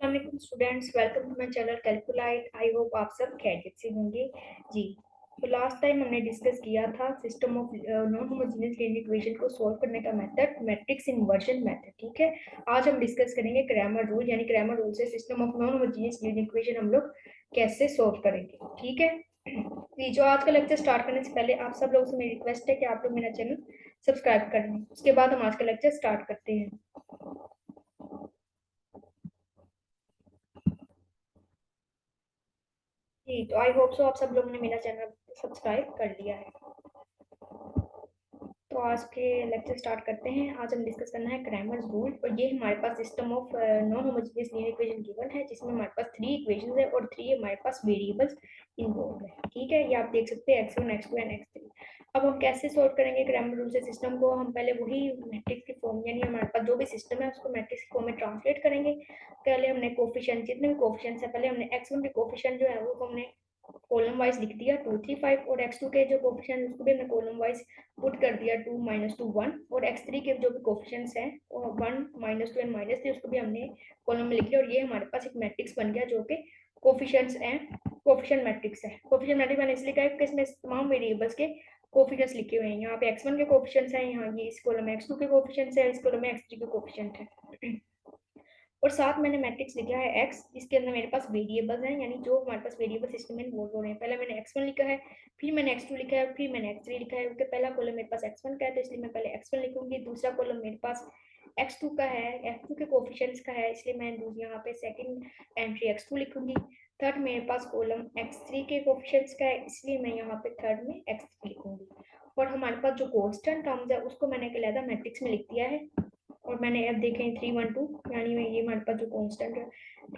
अस्सलाम students, welcome to my channel Calculite. I hope आप सब खैरियत से होंगे जी। तो लास्ट टाइम हमने डिस्कस किया था system of non homogeneous linear equation को सॉल्व करने का मेथड, मैट्रिक्स इन्वर्जन मेथड। ठीक है, आज हम डिस्कस करेंगे क्रैमर रूल, यानी क्रैमर रूल से system of non homogeneous linear equation हम लोग कैसे सॉल्व करेंगे। ठीक है जी। जो आज का लेक्चर स्टार्ट करने से पहले आप सब लोगों से मेरी रिक्वेस्ट है कि आप लोग मेरा चैनल सब्सक्राइब कर लें। उसके बाद हम आज का लेक्चर स्टार्ट करते हैं जी। तो आई होप सो आप सब लोगों ने मेरा चैनल सब्सक्राइब कर लिया है। तो आज के लेक्चर स्टार्ट करते हैं। आज हम डिस्कस करना है क्रैमर्स रूल, और ये हमारे पास system of non homogeneous linear equation given है, जिसमें हमारे पास 3 इक्वेशंस है और 3 हमारे पास वेरिएबल्स इन्वॉल्व है। ठीक है, ये आप देख सकते हैं x1 x2 एंड x3। अब हम कैसे सॉल्व करेंगे क्रैमर रूल से सिस्टम को? हम पहले वही मैट्रिक्स की फॉर्म, यानी हमारे पास जो भी सिस्टम है उसको मैट्रिक्स की फॉर्म में ट्रांसलेट करेंगे। पहले हमने कोफिशिएंट, जितने भी कोफिशिएंट्स है, पहले हमने x1 के कोफिशिएंट जो है वो हमने कॉलम वाइज लिख दिया 2 3 5, और x2 के जो कोफिशिएंट उसको भी हमने कॉलम वाइज पुट कर दिया 2 -2 1, और x3 के जो भी कोफिशिएंट्स हैं 1 -2 एंड -3 उसको भी हमने कॉलम में लिख लिया। और ये हमारे पास एक मैट्रिक्स बन गया जो कि कोफिशिएंट्स हैं, कोफिशिएंट मैट्रिक्स है। कोफिशिएंट मैट्रिक्स मैंने इसलिए कहा कि इसमें तमाम वेरिएबल्स के कोफिशिएंट्स लिखे हुए हैं। यहाँ पे x1 के कोफिशिएंट्स हैं, यहाँ ये इस कॉलम में x2 के कोफिशिएंट्स है, इस कॉलम में x3 के कोफिशिएंट है। और साथ मैंने मैट्रिक्स लिखा है x, जिसके अंदर मेरे पास वेरिएबल्स हैं, यानी जो हमारे पास वेरिएबल सिस्टम में इन्वॉल्व हो रहे हैं। पहले मैंने x1 लिखा है, फिर मैंने x2 लिखा है, फिर मैंने x3 लिखा है, क्योंकि पहला कॉलम मेरे पास x1 का है तो इसलिए मैं पहले x1 लिखूंगी। दूसरा कॉलम मेरे पास x2 का है, x2 के कोफिशिएंट्स का है, इसलिए मैं यहाँ पे सेकंड एंट्री x2 लिखूंगी। थर्ड मेरे पास कॉलम x3 के कोफिशिएंट्स का है, इसलिए मैं यहाँ पे थर्ड में x3 लिखूंगी। और हमारे पास जो कांस्टेंट टर्म्स है उसको मैंने एक अलग मैट्रिक्स में लिख दिया है। और मैंने अब देखें 3 1 2, यानी ये हमारे पास जो कांस्टेंट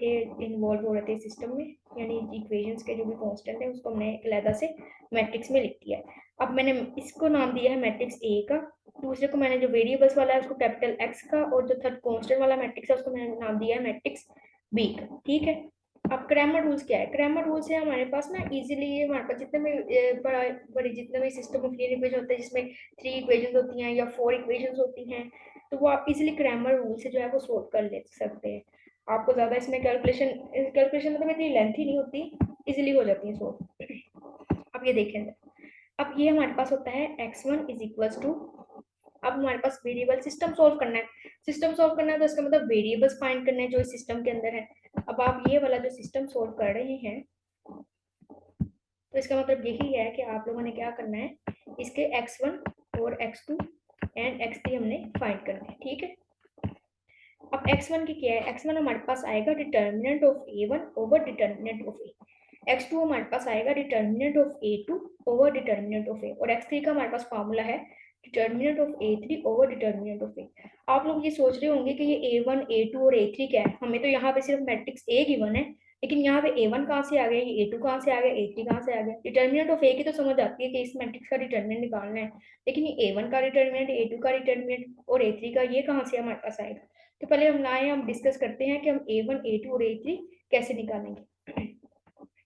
थे इन्वॉल्व हो रहे थे सिस्टम में, यानी इक्वेशंस के जो भी कांस्टेंट है उसको हमने एक अलग से मैट्रिक्स में लिख दिया है। अब मैंने इसको नाम दिया है मैट्रिक्स ए का, दूसरे को मैंने जो वेरिएबल्स वाला है उसको कैपिटल एक्स का, और जो थर्ड कांस्टेंट वाला मैट्रिक्स है उसको मैंने नाम दिया है मैट्रिक्स बी का। ठीक है, अब क्रैमर रूल्स क्या है? क्रैमर रूल्स है हमारे पास ना, इजीली हमारे पास जितने भी बड़ी जितने भी सिस्टम ऑफ लीनियर इक्वेशन होते हैं जिसमें 3 इक्वेशंस होती हैं या 4 इक्वेशंस होती हैं, तो वो आप इजीली क्रैमर रूल से जो है वो सोल्व कर ले सकते हैं। आपको ज़्यादा इसमें कैलकुलेशन कैलकुलेशन मतलब इतनी लेंथी नहीं होती, इजीली हो जाती है सोल्व। अब ये देखें, अब ये हमारे पास होता है x1 इज इक्वल्स टू, अब हमारे पास वेरिएबल सिस्टम सॉल्व करना है। सिस्टम सॉल्व करना है तो इसका मतलब वेरिएबल्स फाइंड करने हैं जो इस सिस्टम के अंदर है। अब आप ये वाला जो सिस्टम सॉल्व कर रहे हैं तो इसका मतलब यही है कि आप लोगों ने क्या करना है, इसके x1 और x2 एंड x3 हमने फाइंड करना है। ठीक है, अब x1 की क्या है? x1 हमारे पास आएगा determinant of a1 over determinant of a। x2 हमारे पास आएगा determinant of a2 over determinant of a, और x3 का हमारे पास फॉर्मूला है determinant of a3 over determinant of a। आप लोग ये सोच रहे होंगे कि ये a1 a2 और a3 क्या है, हमें तो यहाँ पे सिर्फ मैट्रिक्स a गिवन है, लेकिन यहाँ पे a1 कहाँ से आ गया, ये a2 कहाँ से आ गया, a3 कहाँ से आ गया। डिटर्मिनेंट ऑफ a की तो समझ आती है कि इस मैट्रिक्स का डिटर्मिनेंट निकालना है, लेकिन ये a1 का डिटर्मिनेंट, a2 का डिटर्मिनेंट और a3 का ये कहाँ से हमारे पास आएगा। तो पहले हम डिस्कस करते हैं कि हम a1 a2 और a3 कैसे निकालेंगे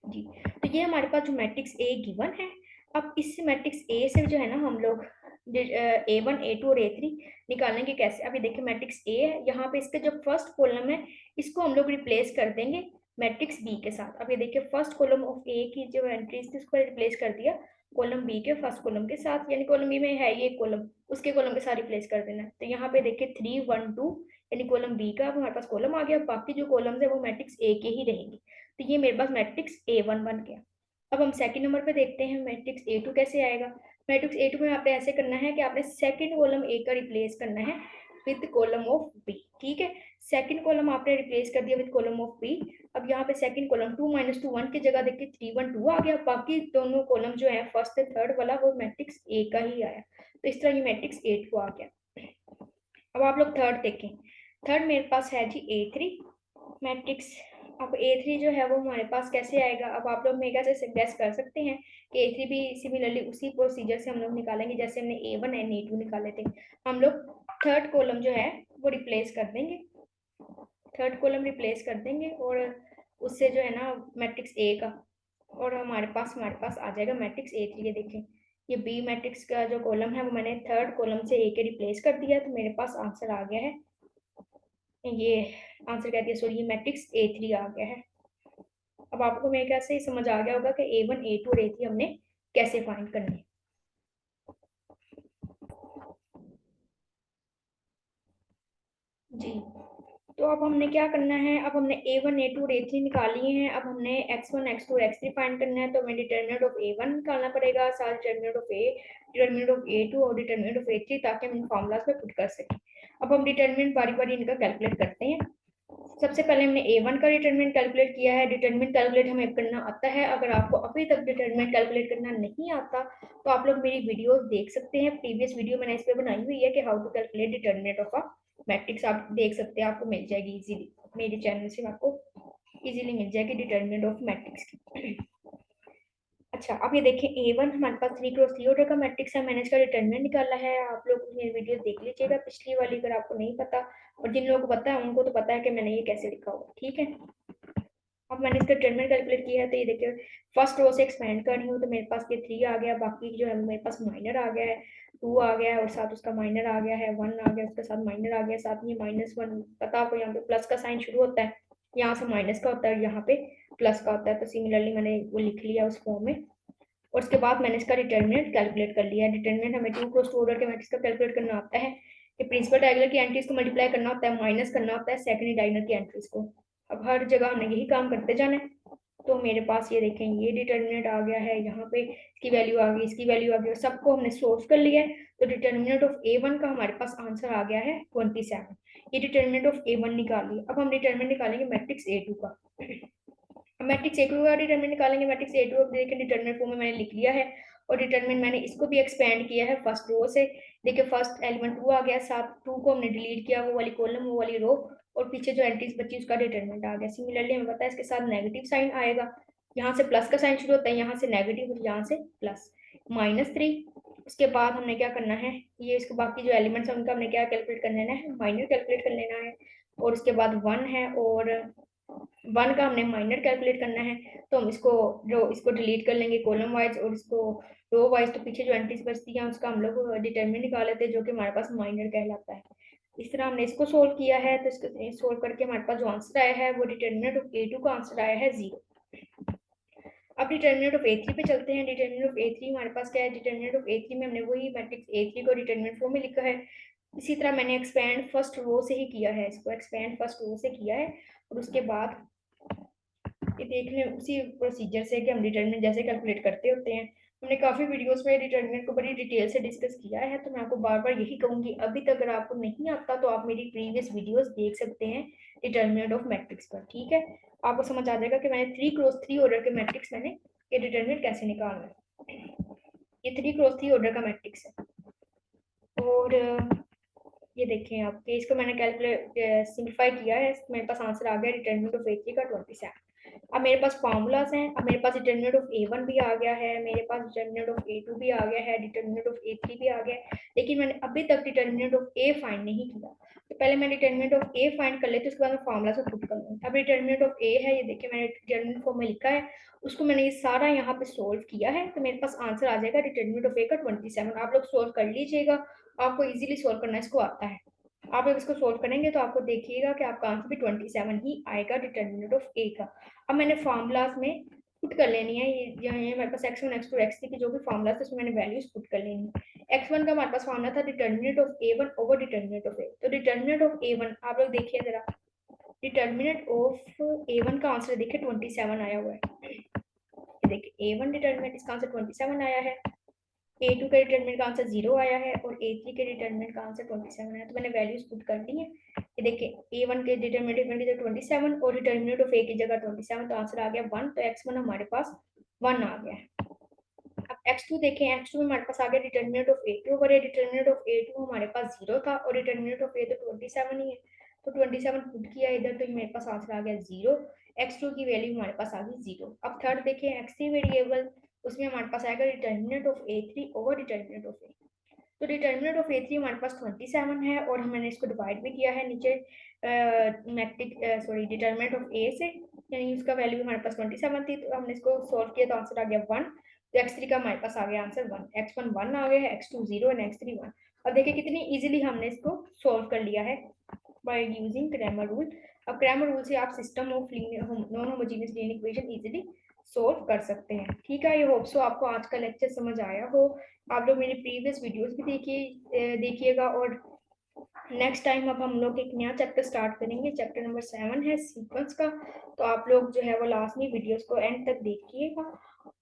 जी। तो ये हमारे पास जो मैट्रिक्स ए गिवन है, अब इस मैट्रिक्स ए से जो है ना हम लोग a1 a2 और a3 निकालेंगे कैसे। अभी देखिए मैट्रिक्स ए है, यहाँ पे इसका जो फर्स्ट कॉलम है इसको हम लोग रिप्लेस कर देंगे मैट्रिक्स बी के साथ। अब ये देखिए फर्स्ट कॉलम ऑफ ए की जो एंट्रीज थी उसको रिप्लेस कर दिया कॉलम बी के फर्स्ट कॉलम के साथ, यानी कॉलम बी में है ये कॉलम, उसके कॉलम के साथ रिप्लेस कर देना। तो यहाँ पे देखिए 3 1 2, यानी कॉलम बी का अब हमारे पास कॉलम आ गया, बाकी जो कॉलम्स है वो मैट्रिक्स ए के ही रहेंगे। तो ये मेरे पास मैट्रिक्स A1 बन गया। अब हम सेकंड नंबर पे देखते हैं मैट्रिक्स A2 कैसे आएगा। मैट्रिक्स A2 में आपने ऐसे करना है कि आपने सेकंड कॉलम A का रिप्लेस करना है विद कॉलम ऑफ B। ठीक है, सेकंड कॉलम आपने रिप्लेस कर दिया विद कॉलम ऑफ B। अब यहाँ पे सेकंड कॉलम 2 -2 1 की जगह देखिए 3 1 2 आ गया, बाकी दोनों कॉलम जो है फर्स्ट से थर्ड वाला वो मैट्रिक्स A का ही आया। तो इस तरह ये मैट्रिक्स A2 आ गया। अब आप लोग थर्ड देखें, थर्ड मेरे पास है जी A3 मैट्रिक्स। अब A3 जो है वो हमारे पास कैसे आएगा, अब आप लोग मेगा से गैस कर सकते हैं कि A3 भी सिमिलरली उसी प्रोसीजर से हम लोग निकालेंगे जैसे हमने A1 एंड A2 निकाले थे। हम लोग थर्ड कॉलम जो है वो रिप्लेस कर देंगे, थर्ड कॉलम रिप्लेस कर देंगे और उससे जो है ना मैट्रिक्स ए का, और हमारे पास आ जाएगा मैट्रिक्स A3। ये देखें ये बी मैट्रिक्स का जो कॉलम है वो मैंने थर्ड कॉलम से ए के रिप्लेस कर दिया, तो मेरे पास आंसर आ गया है ये आंसर कह दिया, सॉरी ये मैट्रिक्स A3 आ गया है। अब आपको मेरे ख्याल से समझ आ गया होगा कि A1 A2 और A3 हमने कैसे फाइंड करने हैं। जी, तो अब हमने क्या करना है, अब हमने A1 A2 और A3 निकाल लिए हैं। अब हमने X1 X2 और X3 फाइंड करना है। तो हमें डिटर्मिनेंट ऑफ A1 निकालना पड़ेगा, साथ determinant of A, determinant of A2 और डिटर्मिनेंट ऑफ A3, ताकि हम इन फॉर्मूलाज में पुट कर सकें। अब हम डिटर्मिनेंट बारी बारी इनका कैलकुलेट करते हैं। सबसे पहले हमने A1 का डिटरमिनेंट कैलकुलेट किया है। डिटरमिनेंट कैलकुलेट हमें करना आता है। अगर आपको अभी तक डिटरमिनेंट कैलकुलेट करना नहीं आता तो आप लोग मेरी वीडियोस देख सकते हैं। प्रीवियस वीडियो मैंने इस पे बनाई हुई है कि how to calculate determinant of a matrix, आप देख सकते हैं, आपको मिल जाएगी इजीली। मेरे चैनल से आपको इजीली मिल जाएगी डिटरमिनेंट ऑफ मैट्रिक्स की। अच्छा, अब ये देखें A1 हमारे पास 3x3 ऑर्डर का मैट्रिक्स है। मैंने इसका डिटरमिनेंट निकाला है। आप लोग मेरी वीडियो देख लीजिएगा पिछली वाली, अगर आपको नहीं पता, और जिन लोगों को पता है उनको तो पता है कि मैंने ये कैसे लिखा हुआ, ठीक है। अब मैंने इसका डिटरमिनेंट कैलकुलेट किया है। तो ये देखिए, फर्स्ट रो से एक्सपेंड करनी हो तो मेरे पास ये 3 आ गया, बाकी जो है मेरे पास माइनर आ गया है, 2 आ गया है, और साथ उसका माइनर आ गया है, 1 आ गया, उसके साथ माइनर आ गया, साथ में -1। पता आपको यहाँ पे प्लस का साइन शुरू होता है, यहाँ से माइनस का होता है, यहाँ पे प्लस का होता है। तो सिमिलरली मैंने वो लिख लिया उस फॉर्म में। और उसके बाद मैंने इसका डिटरमिनेंट कैलकुलेट कर लिया है। डिटरमिनेंट हमें 2x2 ऑर्डर के मैट्रिक्स का कैलकुलेट करना आता है कि प्रिंसिपल डायगोनल की एंट्रीज को मल्टीप्लाई करना होता है, माइनस करना होता है सेकंड डायगोनल की एंट्रीज को। अब हर जगह हमने यही काम करते जाना है। तो मेरे पास ये देखें, ये डिटरमिनेंट आ गया है, यहाँ पे इसकी वैल्यू आ गई, इसकी वैल्यू आ गई, और सबको हमने सोल्व कर लिया है। तो डिटरमिनेंट ऑफ A1 का हमारे पास आंसर आ गया है 27। ये डिटरमिनेंट ऑफ A1 निकाल लिया। अब हम डिटरमिनेंट निकालेंगे मैट्रिक्स A2 का। मैट्रिक्स A2 का डिटरमिनेंट निकालेंगे। मैट्रिक्स A2 अब देखिए डिटरमिनेंट फॉर्म में मैंने लिख लिया है, और डिटरमिनेंट मैंने इसको भी एक्सपेंड किया है फर्स्ट रो से। देखिए फर्स्ट एलिमेंट 2 आ गया, साथ 2 को हमने डिलीट किया, वो वाली कॉलम, वो वाली रो, और पीछे जो एंट्रीज बची उसका डिटरमिनेंट आ गया। सिमिलरली हमें पता है इसके साथ नेगेटिव साइन आएगा, यहाँ से प्लस का साइन शुरू होता है, यहाँ से नेगेटिव और यहाँ से प्लस, -3। उसके बाद हमने क्या करना है, ये इसको बाकी जो एलिमेंट्स हैं उनका हमने क्या कैलकुलेट कर लेना है, माइनर कैलकुलेट कर लेना है। और उसके बाद 1 है, और 1 का हमने माइनर कैलकुलेट करना है। तो हम इसको डिलीट कर लेंगे कॉलम वाइज, और इसको रो वाइज। तो पीछे जो एंट्रीज बचती हैं उसका हम लोग डिटरमिनेंट निकाल लेते हैं, जो कि हमारे पास माइनर कहलाता है। इस तरह हमने इसको सोल्व किया है। तो इसको सोल्व करके हमारे पास जो आंसर आया है वो डिटरमिनेंट ऑफ A2 का आंसर आया है 0। अब डिटरमिनेंट ऑफ A3 पे चलते हैं। डिटरमिनेंट ऑफ A3 हमारे पास क्या है, डिटरमिनेंट ऑफ A3 में हमने वही मैट्रिक्स A3 को डिटरमिनेंट फॉर्म में लिखा है। इसी तरह मैंने एक्सपेंड फर्स्ट रो से ही किया है, इसको एक्सपेंड फर्स्ट रो से किया है। और उसके बाद ये देखने उसी प्रोसीजर से कि हम डिटरमिनेंट जैसे कैलकुलेट करते होते हैं। हमने काफ़ी वीडियोस में डिटरमिनेंट को बड़ी डिटेल से डिस्कस किया है। तो मैं आपको बार बार यही कहूँगी, अभी तक अगर आपको नहीं आता तो आप मेरी प्रीवियस वीडियोस देख सकते हैं डिटरमिनेंट ऑफ मैट्रिक्स पर, ठीक है। आपको समझ आ जाएगा कि मैंने 3x3 ऑर्डर के मैट्रिक्स मैंने ये डिटरमिनेंट कैसे निकालना है। ये 3x3 ऑर्डर का मैट्रिक्स है। और ये देखें आप कि इसको मैंने कैलकुलेट सिंप्लीफाई किया है, मेरे पास आंसर आ गया डिटरमिनेंट ऑफ A3 का 27। अब मेरे पास फार्मूलाज हैं। अब मेरे पास डिटरमिनेंट ऑफ A1 भी आ गया है, मेरे पास डिटरमिनेंट ऑफ A2 भी आ गया है, डिटरमिनेंट ऑफ A3 भी आ गया है, लेकिन मैंने अभी तक डिटरमिनेंट ऑफ A फाइंड नहीं किया। तो पहले मैं डिटरमिनेंट ऑफ A फाइंड कर लेती हूँ, उसके बाद मैं फार्मूला से पुट कर लूँगी। अब डिटरमिनेंट ऑफ A है, ये देखिए मैंने डिटरमिनेंट फॉर्म में लिखा है, उसको मैंने ये सारा यहाँ पे सोल्व किया है। तो मेरे पास आंसर आ जाएगा डिटरमिनेंट ऑफ A का 27। आप लोग सोल्व कर लीजिएगा, आपको इजीली सोल्व करना इसको आता है। आप जब इसको सोल्व करेंगे तो आपको देखिएगा कि आपका आंसर भी 27 ही आएगा डिटरमिनेंट ऑफ A का। अब मैंने फार्मूलाज में पुट कर लेनी है, ये मेरे पास x1 x2 x3 की जो भी फार्मूला था उसमें मैंने वैल्यूज पुट कर लेनी है। x1 का हमारे पास फार्मूला था determinant of A1 over determinant of A। तो डिटरमिनेंट ऑफ A1 आप लोग देखिए जरा, डिटरमिनेंट ऑफ A1 का आंसर देखिए 27 आया हुआ है। देखिए A1 डिटरमिनेंट, इसका आंसर 27 आया है। A2 के डिटरमिनेंट का आंसर 0 आया है, और A3 के डिटरमिनेंट का आंसर 27 आया। तो मैंने वैल्यूज पुट कर दी है। ये देखिए A1 के डिटरमिनेंट की जगह 27 और डिटरमिनेंट ऑफ A की जगह 27, तो आंसर आ गया 1। तो x1 हमारे पास 1 आ गया है। अब x2 देखें, x2 में हमारे पास आ गया डिटरमिनेंट ऑफ A2 और ये डिटरमिनेंट ऑफ A2 हमारे पास 0 था, और डिटरमिनेंट ऑफ A तो 27 ही है। तो 27 पुट किया इधर, तो मेरे पास आंसर आ गया 0। x2 की वैल्यू हमारे पास आ गई 0। अब थर्ड देखें x3 वेरिएबल, उसमें हमारे पास आएगा determinant of A3 over determinant of A। तो डिटरमिनेंट ऑफ A3 हमारे पास 27 है, और मैंने इसको डिवाइड भी किया है नीचे matrix sorry determinant of A से, यानी उसका वैल्यू हमारे पास 27 थी। तो हमने इसको सॉल्व किया तो आंसर आ गया 1। तो x3 का हमारे पास आ गया आंसर 1, x1 1 आ गया है, x2 0 एंड x3 1। अब देखिए कितनी इजीली हमने इसको सॉल्व कर लिया है, बाय यूजिंग ग्रामर रूल। अब ग्रामर रूल से आप system of non homogeneous linear equation easily solve कर सकते हैं। ठीक है, आई होप सो आपको आज का लेक्चर समझ आया हो। आप लोग मेरी प्रीवियस वीडियोस भी देखिएगा। और नेक्स्ट टाइम अब हम लोग एक नया चैप्टर स्टार्ट करेंगे, चैप्टर नंबर 7 है सीक्वेंस का। तो आप लोग जो है वो लास्ट में वीडियोस को एंड तक देखिएगा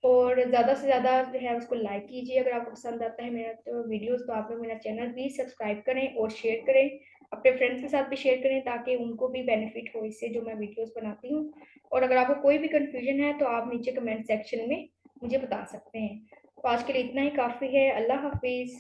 और ज़्यादा से ज़्यादा जो है उसको लाइक कीजिए। अगर आपको पसंद आता है मेरा तो वीडियोस, तो आप लोग मेरा चैनल प्लीज़ सब्सक्राइब करें और शेयर करें, अपने फ्रेंड्स के साथ भी शेयर करें ताकि उनको भी बेनिफिट हो इससे जो मैं वीडियोस बनाती हूँ। और अगर आपको कोई भी कन्फ्यूजन है तो आप नीचे कमेंट सेक्शन में मुझे बता सकते हैं। तो आज के लिए इतना ही काफ़ी है। अल्लाह हाफिज़।